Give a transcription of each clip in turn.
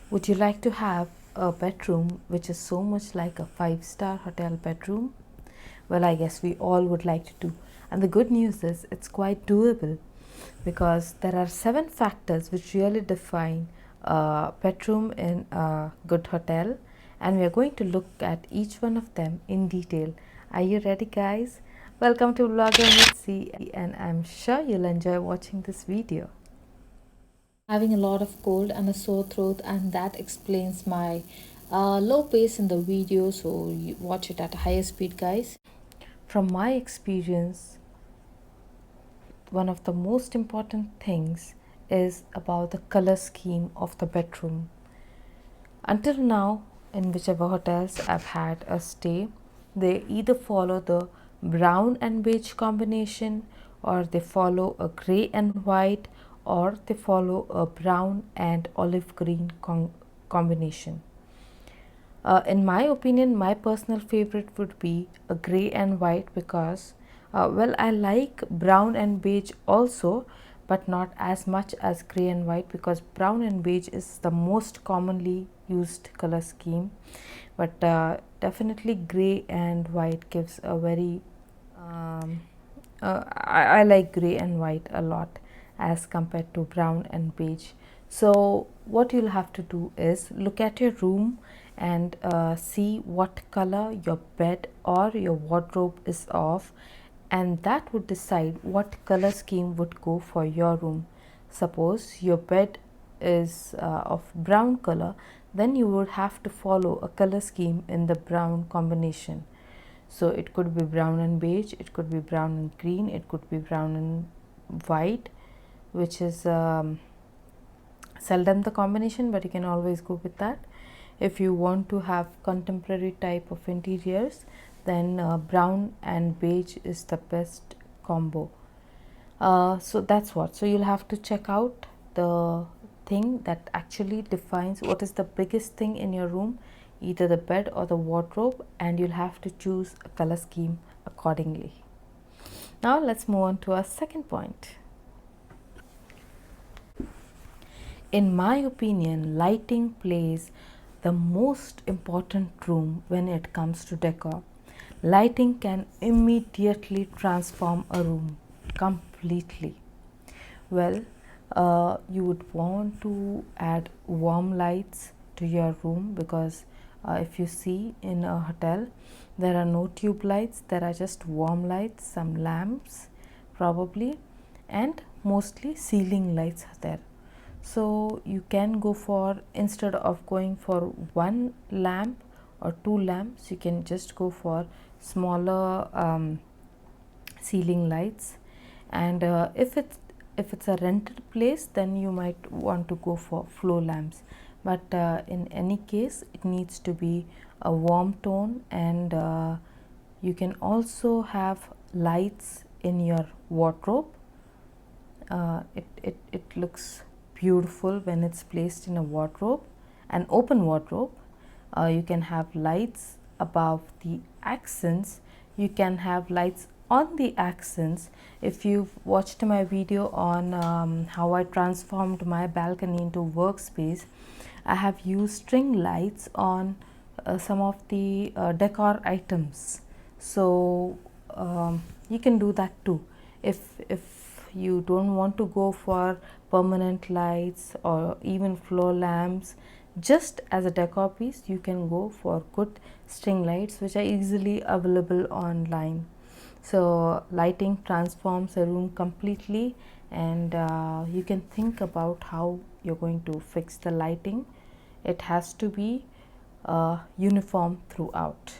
Would you like to have a bedroom which is so much like a 5-star hotel bedroom? Well, I guess we all would like to do. And the good news is it's quite doable because there are 7 factors which really define a bedroom in a good hotel, and we are going to look at each one of them in detail. Are you ready, guys? Welcome to Vlogger Mitzy, and I'm sure you'll enjoy watching this video. Having a lot of cold and a sore throat, and that explains my low pace in the video, so you watch it at a higher speed, guys. From my experience, one of the most important things is about the color scheme of the bedroom. Until now, in whichever hotels I've had a stay, they either follow the brown and beige combination, or they follow a gray and white, or they follow a brown and olive green combination. In my opinion, my personal favorite would be a gray and white because, well, I like brown and beige also, but not as much as gray and white because brown and beige is the most commonly used color scheme. But definitely gray and white gives a very, I like gray and white a lot as compared to brown and beige. So what you'll have to do is look at your room and see what color your bed or your wardrobe is of, and that would decide what color scheme would go for your room. Suppose your bed is of brown color, then you would have to follow a color scheme in the brown combination. So it could be brown and beige, it could be brown and green, it could be brown and white, which is seldom the combination, but you can always go with that. If you want to have contemporary type of interiors, then brown and beige is the best combo. So that's what. So you'll have to check out the thing that actually defines what is the biggest thing in your room, either the bed or the wardrobe, and you'll have to choose a color scheme accordingly. Now let's move on to our second point. In my opinion, lighting plays the most important role when it comes to decor. Lighting can immediately transform a room completely. Well, you would want to add warm lights to your room because if you see in a hotel, there are no tube lights, there are just warm lights, some lamps probably, and mostly ceiling lights are there. So you can go for, instead of going for one lamp or 2 lamps, you can just go for smaller ceiling lights. And if it's a rented place, then you might want to go for floor lamps, but in any case it needs to be a warm tone. And you can also have lights in your wardrobe. It looks beautiful when it's placed in a wardrobe, an open wardrobe. You can have lights above the accents, you can have lights on the accents. If you've watched my video on how I transformed my balcony into workspace, I have used string lights on some of the decor items. So you can do that too. If you don't want to go for permanent lights or even floor lamps, just as a decor piece, you can go for good string lights which are easily available online. So lighting transforms a room completely, and you can think about how you're going to fix the lighting. It has to be uniform throughout,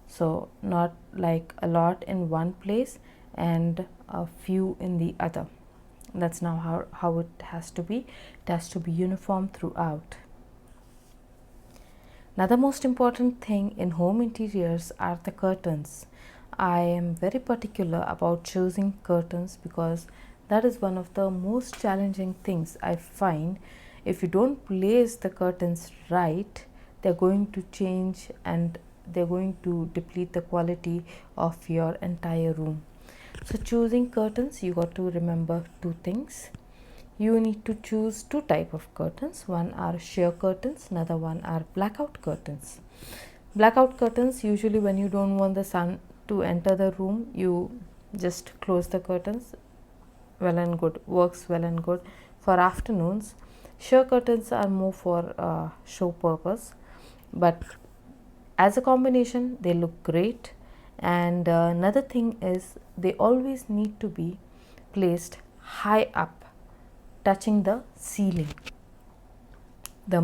so not like a lot in one place and a few in the other. That's not how it has to be. It has to be uniform throughout. Now, the most important thing in home interiors are the curtains. I am very particular about choosing curtains because that is one of the most challenging things I find. If you don't place the curtains right, they're going to change and they're going to deplete the quality of your entire room. So choosing curtains, you got to remember 2 things. you need to choose two type of curtains. One are sheer curtains, another one are blackout curtains. Blackout curtains, usually when you don't want the sun to enter the room, you just close the curtains. Well and good, works well and good for afternoons. Sheer curtains are more for show purpose, but as a combination they look great. And another thing is they always need to be placed high up, touching the ceiling. The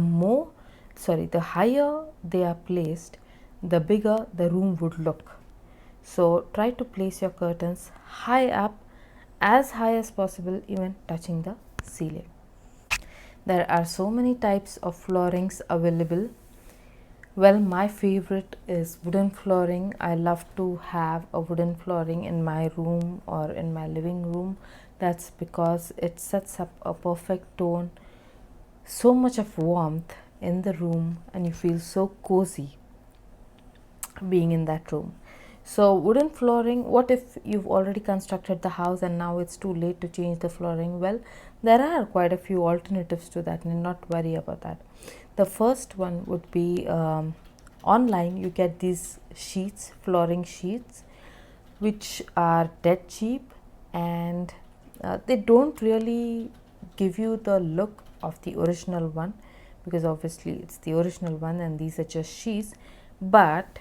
higher they are placed, the bigger the room would look. So try to place your curtains high up, as high as possible, even touching the ceiling. There are so many types of floorings available. Well, my favorite is wooden flooring. I love to have a wooden flooring in my room or in my living room. That's because it sets up a perfect tone, so much of warmth in the room, and you feel so cozy being in that room. So wooden flooring, what if you've already constructed the house and now it's too late to change the flooring? Well, there are quite a few alternatives to that, and not worry about that. The first one would be online you get these sheets, flooring sheets, which are dead cheap, and they don't really give you the look of the original one, because obviously it's the original one and these are just sheets, but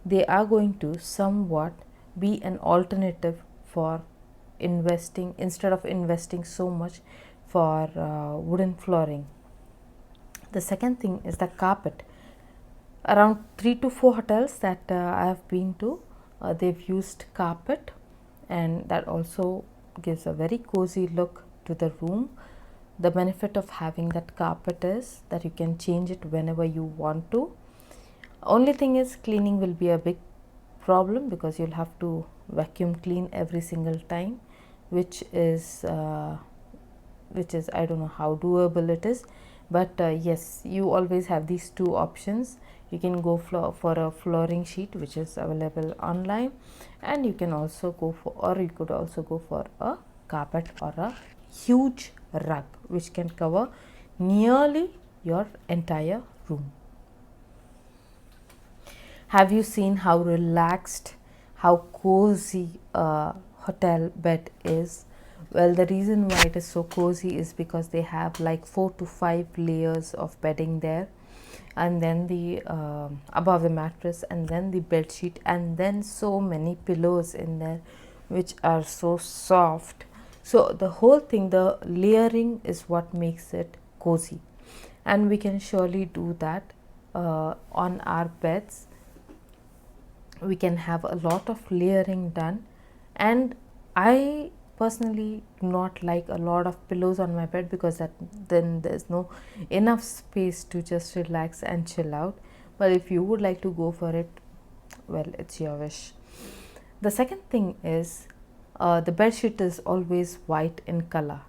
they are going to somewhat be an alternative for investing, instead of investing so much for wooden flooring. The second thing is the carpet. Around 3 to 4 hotels that I have been to, they've used carpet, and that also gives a very cozy look to the room. The benefit of having that carpet is that you can change it whenever you want to. Only thing is, cleaning will be a big problem because you'll have to vacuum clean every single time, which is I don't know how doable it is, but yes, you always have these two options. You can go for a flooring sheet, which is available online, and you can also go for, or you could also go for a carpet or a huge rug, which can cover nearly your entire room. Have you seen how relaxed, how cozy a hotel bed is? Well, the reason why it is so cozy is because they have like 4 to 5 layers of bedding there, and then the above the mattress, and then the bed sheet, and then so many pillows in there which are so soft. So the whole thing, the layering is what makes it cozy, and we can surely do that on our beds. We can have a lot of layering done, and I personally do not like a lot of pillows on my bed, because then there's no enough space to just relax and chill out. But if you would like to go for it, well, it's your wish. The second thing is the bed sheet is always white in color,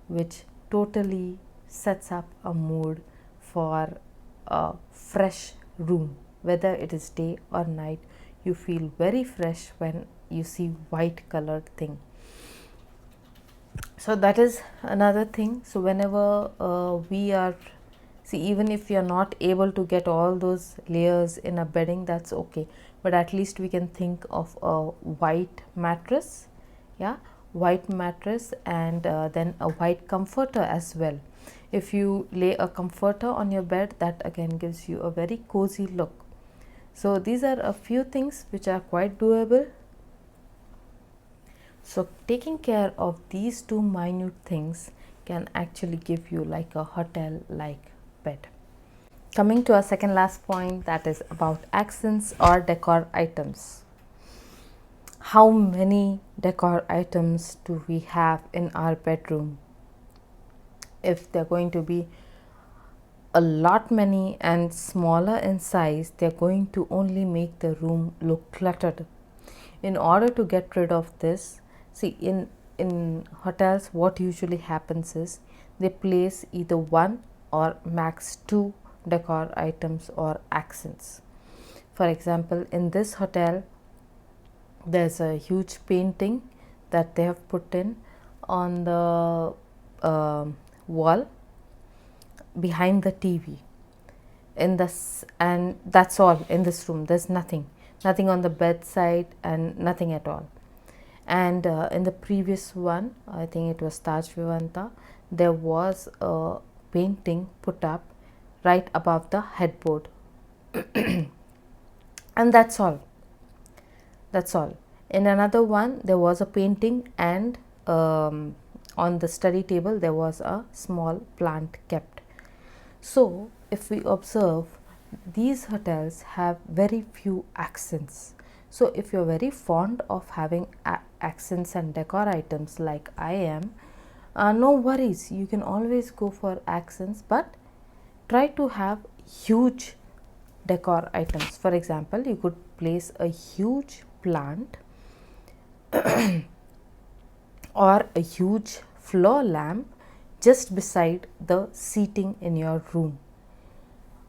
which totally sets up a mood for a fresh room. Whether it is day or night, you feel very fresh when you see white colored thing. So that is another thing. So whenever we are, see, even if you are not able to get all those layers in a bedding, that's okay, but at least we can think of a white mattress, white mattress, and then a white comforter as well. If you lay a comforter on your bed, that again gives you a very cozy look. So these are a few things which are quite doable. So taking care of these two minute things can actually give you like a hotel like bed. Coming to our second last point, that is about accents or decor items. How many decor items do we have in our bedroom? If they're going to be a lot many and smaller in size, they're going to only make the room look cluttered. In order to get rid of this, see, in hotels what usually happens is they place either one or max 2 decor items or accents. For example, in this hotel there's a huge painting that they have put in on the wall behind the TV in this, and that's all in this room. There's nothing on the bedside and nothing at all. And in the previous one, I think it was Taj Vivanta, there was a painting put up right above the headboard. And that's all. In another one, there was a painting, and on the study table there was a small plant kept. So if we observe, these hotels have very few accents. So if you're very fond of having accents and decor items like I am, no worries, you can always go for accents, but try to have huge decor items. For example, you could place a huge plant or a huge floor lamp just beside the seating in your room,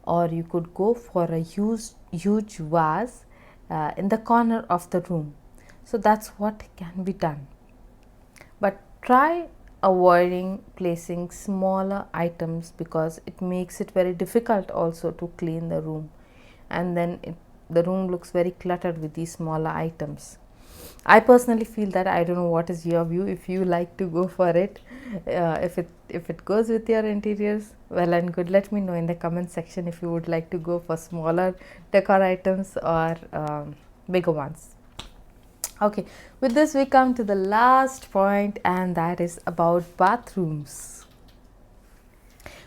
or you could go for a huge vase in the corner of the room. So that's what can be done, but try avoiding placing smaller items because it makes it very difficult also to clean the room, and then the room looks very cluttered with these smaller items. I personally feel that. I don't know what is your view, if you like to go for it. If it goes with your interiors, well and good. Let me know in the comment section if you would like to go for smaller decor items or bigger ones. Okay, with this we come to the last point, and that is about bathrooms.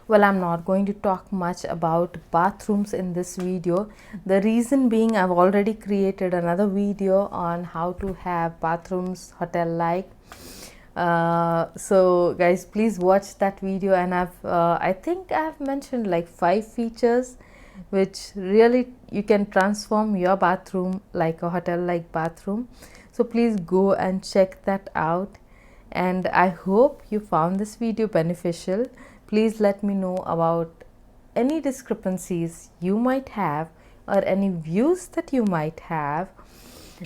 Well, I'm not going to talk much about bathrooms in this video. The reason being, I've already created another video on how to have bathrooms hotel like. So guys, please watch that video, and I think I've mentioned like 5 features which really you can transform your bathroom like a hotel like bathroom. So please go and check that out, and I hope you found this video beneficial. Please let me know about any discrepancies you might have, or any views that you might have,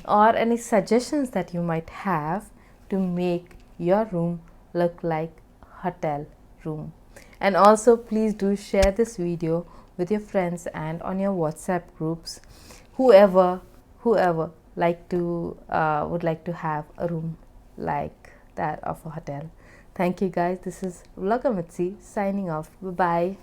or any suggestions that you might have to make your room look like hotel room. And also please do share this video with your friends and on your WhatsApp groups, whoever would like to have a room like that of a hotel. Thank you guys. This is Vlogger Mitsi signing off. Bye bye.